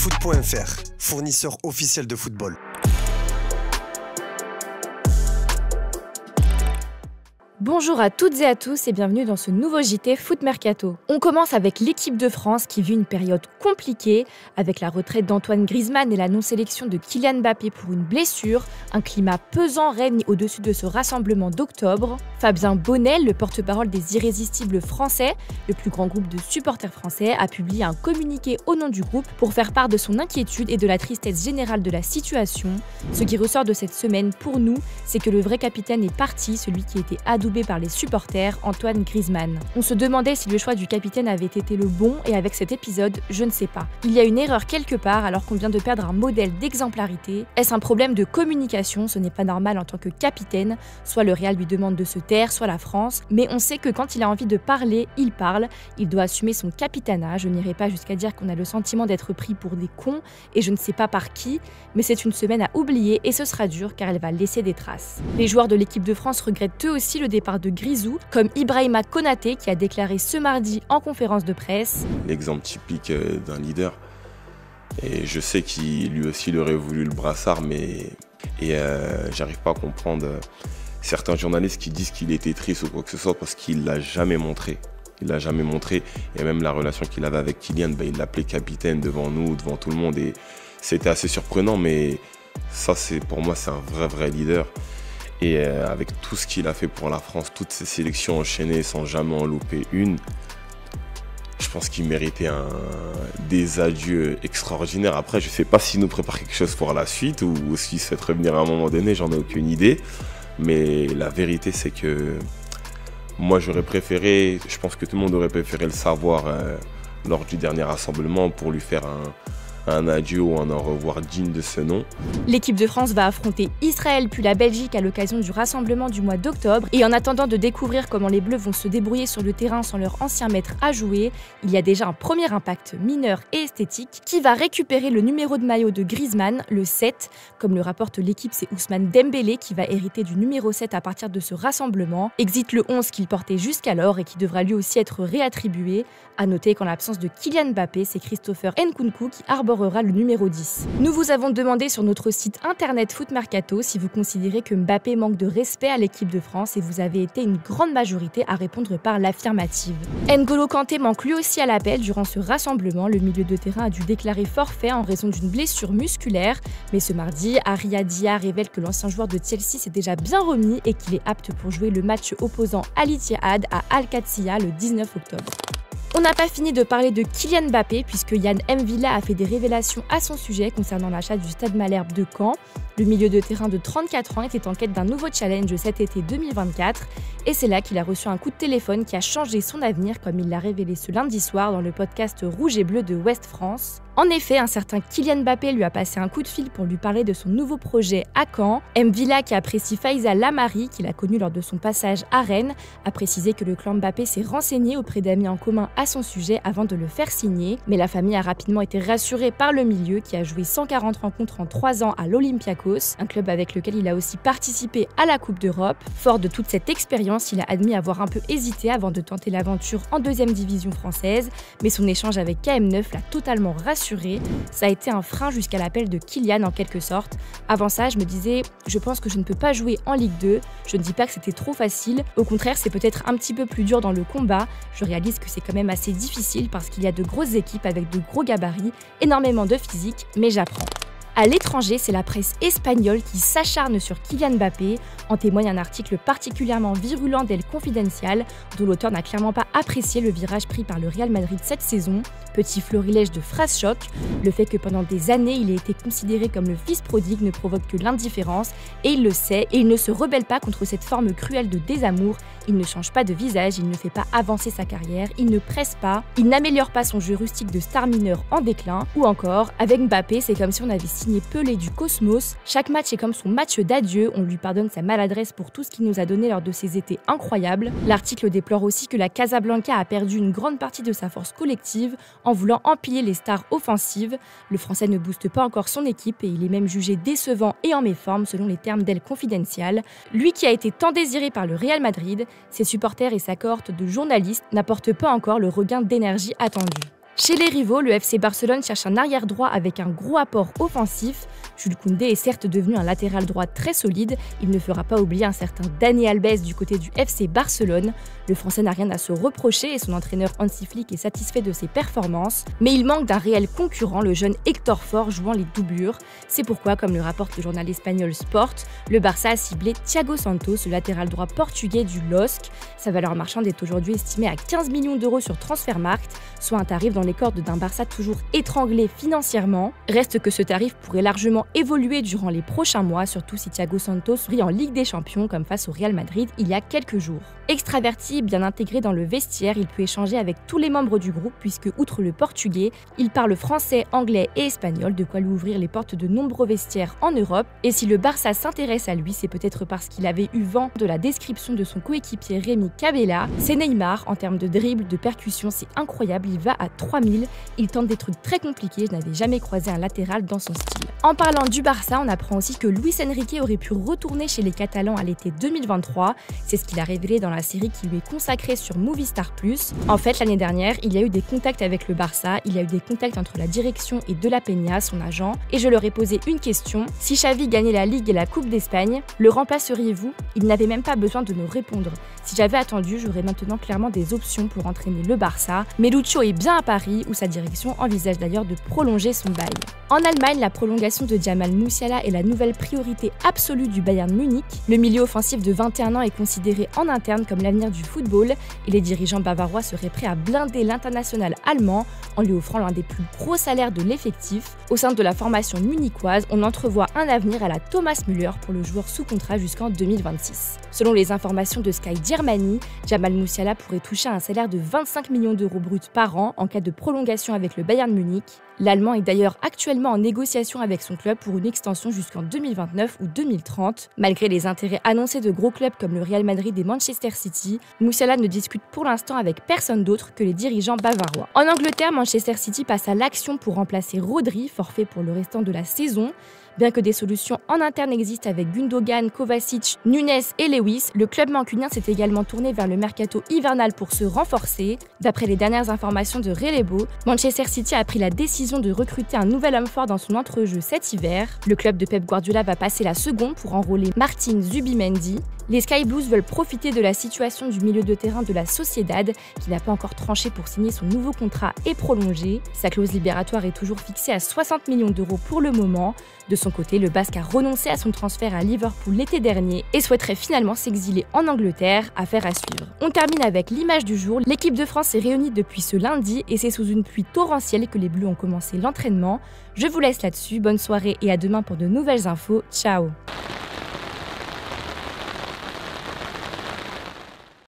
Foot.fr, fournisseur officiel de football. Bonjour à toutes et à tous et bienvenue dans ce nouveau JT Foot Mercato. On commence avec l'équipe de France qui vit une période compliquée avec la retraite d'Antoine Griezmann et la non-sélection de Kylian Mbappé pour une blessure. Un climat pesant règne au-dessus de ce rassemblement d'octobre. Fabien Bonnel, le porte-parole des Irrésistibles français, le plus grand groupe de supporters français, a publié un communiqué au nom du groupe pour faire part de son inquiétude et de la tristesse générale de la situation. Ce qui ressort de cette semaine pour nous, c'est que le vrai capitaine est parti, celui qui était adoubé par les supporters, Antoine Griezmann. On se demandait si le choix du capitaine avait été le bon et avec cet épisode, je ne sais pas. Il y a une erreur quelque part alors qu'on vient de perdre un modèle d'exemplarité. Est-ce un problème de communication? Ce n'est pas normal en tant que capitaine. Soit le Real lui demande de se taire, soit la France. Mais on sait que quand il a envie de parler, il parle. Il doit assumer son capitanat. Je n'irai pas jusqu'à dire qu'on a le sentiment d'être pris pour des cons et je ne sais pas par qui. Mais c'est une semaine à oublier et ce sera dur car elle va laisser des traces. Les joueurs de l'équipe de France regrettent eux aussi le départ de Grisou, comme Ibrahima Konaté qui a déclaré ce mardi en conférence de presse. L'exemple typique d'un leader. Et je sais qu'il lui aussi il aurait voulu le brassard, mais j'arrive pas à comprendre certains journalistes qui disent qu'il était triste ou quoi que ce soit parce qu'il l'a jamais montré. Il l'a jamais montré. Et même la relation qu'il avait avec Kylian, il l'appelait capitaine devant nous, devant tout le monde. Et c'était assez surprenant, mais ça, pour moi, c'est un vrai leader. Et avec tout ce qu'il a fait pour la France, toutes ces sélections enchaînées sans jamais en louper une, je pense qu'il méritait des adieux extraordinaires. Après, je ne sais pas s'il nous prépare quelque chose pour la suite ou s'il se fait revenir à un moment donné, j'en ai aucune idée. Mais la vérité, c'est que moi, j'aurais préféré, je pense que tout le monde aurait préféré le savoir lors du dernier rassemblement pour lui faire un adieu ou un au revoir digne de ce nom. L'équipe de France va affronter Israël puis la Belgique à l'occasion du rassemblement du mois d'octobre. Et en attendant de découvrir comment les Bleus vont se débrouiller sur le terrain sans leur ancien maître à jouer, il y a déjà un premier impact mineur et esthétique. Qui va récupérer le numéro de maillot de Griezmann, le 7. Comme le rapporte l'équipe, c'est Ousmane Dembélé qui va hériter du numéro 7 à partir de ce rassemblement. Exit le 11 qu'il portait jusqu'alors et qui devra lui aussi être réattribué. À noter qu'en l'absence de Kylian Mbappé, c'est Christopher Nkunku qui arborera le numéro 10. Nous vous avons demandé sur notre site internet Foot Mercato si vous considérez que Mbappé manque de respect à l'équipe de France et vous avez été une grande majorité à répondre par l'affirmative. N'Golo Kanté manque lui aussi à l'appel durant ce rassemblement. Le milieu de terrain a dû déclarer forfait en raison d'une blessure musculaire. Mais ce mardi, Haria Dia révèle que l'ancien joueur de Chelsea s'est déjà bien remis et qu'il est apte pour jouer le match opposant Al Ittihad à Al Qadsiya le 19 octobre. On n'a pas fini de parler de Kylian Mbappé puisque Yann M'Vila a fait des révélations à son sujet concernant l'achat du Stade Malherbe de Caen. Le milieu de terrain de 34 ans était en quête d'un nouveau challenge cet été 2024 et c'est là qu'il a reçu un coup de téléphone qui a changé son avenir comme il l'a révélé ce lundi soir dans le podcast Rouge et Bleu de Ouest France. En effet, un certain Kylian Mbappé lui a passé un coup de fil pour lui parler de son nouveau projet à Caen. M'Vila, qui apprécie Faiza Lamari, qu'il a connu lors de son passage à Rennes, a précisé que le clan Mbappé s'est renseigné auprès d'amis en commun à son sujet avant de le faire signer. Mais la famille a rapidement été rassurée par le milieu qui a joué 140 rencontres en 3 ans à l'Olympiakos, un club avec lequel il a aussi participé à la Coupe d'Europe. Fort de toute cette expérience, il a admis avoir un peu hésité avant de tenter l'aventure en 2e division française, mais son échange avec KM9 l'a totalement rassuré. Ça a été un frein jusqu'à l'appel de Kylian en quelque sorte. Avant ça, je me disais, je pense que je ne peux pas jouer en Ligue 2. Je ne dis pas que c'était trop facile. Au contraire, c'est peut-être un petit peu plus dur dans le combat. Je réalise que c'est quand même assez difficile parce qu'il y a de grosses équipes avec de gros gabarits, énormément de physique, mais j'apprends. À l'étranger, c'est la presse espagnole qui s'acharne sur Kylian Mbappé. En témoigne un article particulièrement virulent d'El Confidencial, dont l'auteur n'a clairement pas apprécié le virage pris par le Real Madrid cette saison. Petit florilège de phrases choc, le fait que pendant des années, il ait été considéré comme le fils prodigue ne provoque que l'indifférence, et il le sait, et il ne se rebelle pas contre cette forme cruelle de désamour. Il ne change pas de visage, il ne fait pas avancer sa carrière, il ne presse pas, il n'améliore pas son jeu rustique de star mineur en déclin, ou encore, avec Mbappé, c'est comme si on avait signé Pelé du Cosmos. Chaque match est comme son match d'adieu, on lui pardonne sa maladresse pour tout ce qu'il nous a donné lors de ses étés incroyables. L'article déplore aussi que la Casablanca a perdu une grande partie de sa force collective en voulant empiler les stars offensives. Le Français ne booste pas encore son équipe et il est même jugé décevant et en méforme selon les termes d'El Confidencial. Lui qui a été tant désiré par le Real Madrid, ses supporters et sa cohorte de journalistes n'apportent pas encore le regain d'énergie attendu. Chez les rivaux, le FC Barcelone cherche un arrière droit avec un gros apport offensif. Jules Koundé est certes devenu un latéral droit très solide, il ne fera pas oublier un certain Dani Alves du côté du FC Barcelone. Le Français n'a rien à se reprocher et son entraîneur Hansi Flick est satisfait de ses performances. Mais il manque d'un réel concurrent, le jeune Hector Fort jouant les doublures. C'est pourquoi, comme le rapporte le journal espagnol Sport, le Barça a ciblé Thiago Santos, le latéral droit portugais du LOSC. Sa valeur marchande est aujourd'hui estimée à 15 millions d'euros sur Transfermarkt, soit un tarif dans les cordes d'un Barça toujours étranglé financièrement. Reste que ce tarif pourrait largement évoluer durant les prochains mois, surtout si Thiago Santos brille en Ligue des Champions comme face au Real Madrid il y a quelques jours. Extraverti, bien intégré dans le vestiaire, il peut échanger avec tous les membres du groupe puisque, outre le portugais, il parle français, anglais et espagnol, de quoi lui ouvrir les portes de nombreux vestiaires en Europe. Et si le Barça s'intéresse à lui, c'est peut-être parce qu'il avait eu vent de la description de son coéquipier Rémi Cabella. C'est Neymar, en termes de dribble, de percussion, c'est incroyable, il va à 3000, il tente des trucs très compliqués, je n'avais jamais croisé un latéral dans son style. En parlant du Barça, on apprend aussi que Luis Enrique aurait pu retourner chez les Catalans à l'été 2023, c'est ce qu'il a révélé dans la série qui lui est consacrée sur Movistar+. En fait, l'année dernière, il y a eu des contacts avec le Barça, il y a eu des contacts entre la direction et De La Peña, son agent, et je leur ai posé une question. Si Xavi gagnait la Ligue et la Coupe d'Espagne, le remplaceriez-vous? Il n'avait même pas besoin de me répondre. Si j'avais attendu, j'aurais maintenant clairement des options pour entraîner le Barça, mais Lucho est bien à Paris, où sa direction envisage d'ailleurs de prolonger son bail. En Allemagne, la prolongation de Jamal Musiala est la nouvelle priorité absolue du Bayern Munich. Le milieu offensif de 21 ans est considéré en interne comme l'avenir du football et les dirigeants bavarois seraient prêts à blinder l'international allemand en lui offrant l'un des plus gros salaires de l'effectif. Au sein de la formation munichoise, on entrevoit un avenir à la Thomas Müller pour le joueur sous contrat jusqu'en 2026. Selon les informations de Sky Germany, Jamal Musiala pourrait toucher un salaire de 25 millions d'euros bruts par an en cas de prolongation avec le Bayern Munich. L'Allemand est d'ailleurs actuellement en négociation avec son club pour une extension jusqu'en 2029 ou 2030. Malgré les intérêts annoncés de gros clubs comme le Real Madrid et Manchester City, Musiala ne discute pour l'instant avec personne d'autre que les dirigeants bavarois. En Angleterre, Manchester City passe à l'action pour remplacer Rodri, forfait pour le restant de la saison. Bien que des solutions en interne existent avec Gundogan, Kovacic, Nunes et Lewis, le club mancunien s'est également tourné vers le mercato hivernal pour se renforcer. D'après les dernières informations de Relebo, Manchester City a pris la décision de recruter un nouvel homme fort dans son entrejeu cet hiver. Le club de Pep Guardiola va passer la seconde pour enrôler Martin Zubimendi. Les Sky Blues veulent profiter de la situation du milieu de terrain de la Sociedad, qui n'a pas encore tranché pour signer son nouveau contrat et prolonger. Sa clause libératoire est toujours fixée à 60 millions d'euros pour le moment. De son côté, le Basque a renoncé à son transfert à Liverpool l'été dernier et souhaiterait finalement s'exiler en Angleterre, affaire à suivre. On termine avec l'image du jour. L'équipe de France est réunie depuis ce lundi et c'est sous une pluie torrentielle que les Bleus ont commencé l'entraînement. Je vous laisse là-dessus, bonne soirée et à demain pour de nouvelles infos. Ciao!